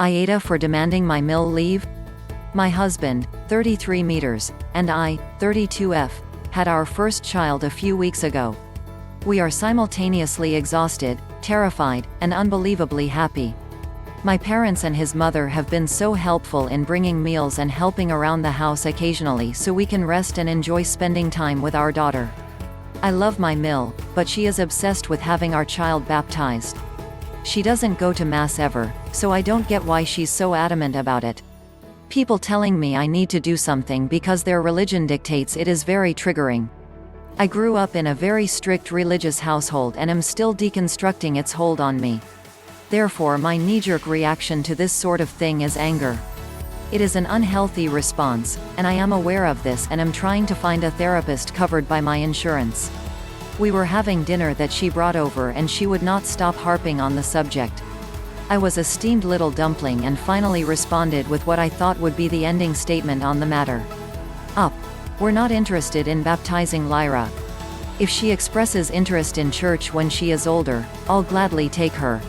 AITA for demanding my mill leave? My husband, 33 meters, and I, 32F, had our first child a few weeks ago. We are simultaneously exhausted, terrified, and unbelievably happy. My parents and his mother have been so helpful in bringing meals and helping around the house occasionally so we can rest and enjoy spending time with our daughter. I love my mill, but she is obsessed with having our child baptized. She doesn't go to mass ever, so I don't get why she's so adamant about it. People telling me I need to do something because their religion dictates it is very triggering. I grew up in a very strict religious household and am still deconstructing its hold on me. Therefore, my knee-jerk reaction to this sort of thing is anger. It is an unhealthy response, and I am aware of this and am trying to find a therapist covered by my insurance. We were having dinner that she brought over and she would not stop harping on the subject. I was a steamed little dumpling and finally responded with what I thought would be the ending statement on the matter. We're not interested in baptizing Lyra. If she expresses interest in church when she is older, I'll gladly take her.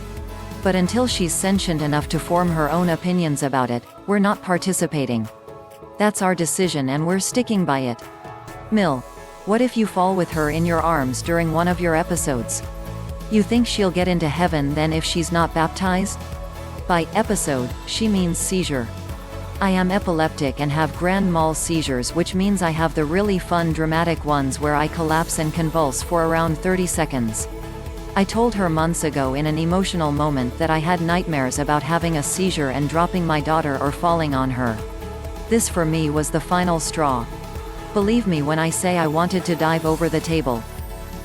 But until she's sentient enough to form her own opinions about it, we're not participating. That's our decision and we're sticking by it. Mill, what if you fall with her in your arms during one of your episodes? You think she'll get into heaven then if she's not baptized? By episode, she means seizure. I am epileptic and have grand mal seizures, which means I have the really fun dramatic ones where I collapse and convulse for around 30 seconds. I told her months ago in an emotional moment that I had nightmares about having a seizure and dropping my daughter or falling on her. This for me was the final straw. Believe me when I say I wanted to dive over the table.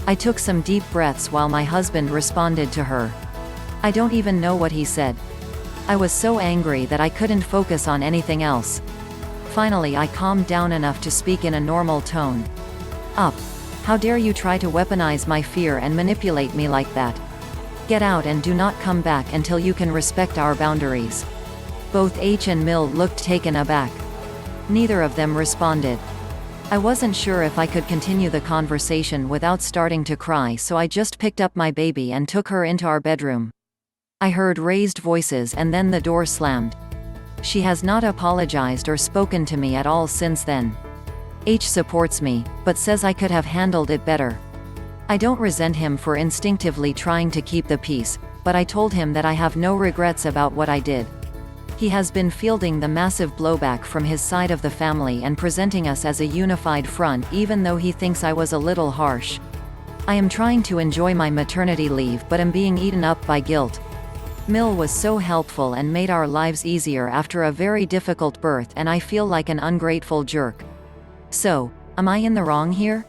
I took some deep breaths while my husband responded to her. I don't even know what he said. I was so angry that I couldn't focus on anything else. Finally, I calmed down enough to speak in a normal tone. How dare you try to weaponize my fear and manipulate me like that? Get out and do not come back until you can respect our boundaries. Both H and Mill looked taken aback. Neither of them responded. I wasn't sure if I could continue the conversation without starting to cry, so I just picked up my baby and took her into our bedroom. I heard raised voices and then the door slammed. She has not apologized or spoken to me at all since then. H supports me, but says I could have handled it better. I don't resent him for instinctively trying to keep the peace, but I told him that I have no regrets about what I did. He has been fielding the massive blowback from his side of the family and presenting us as a unified front even though he thinks I was a little harsh. I am trying to enjoy my maternity leave but am being eaten up by guilt. Mill was so helpful and made our lives easier after a very difficult birth, and I feel like an ungrateful jerk. So, am I in the wrong here?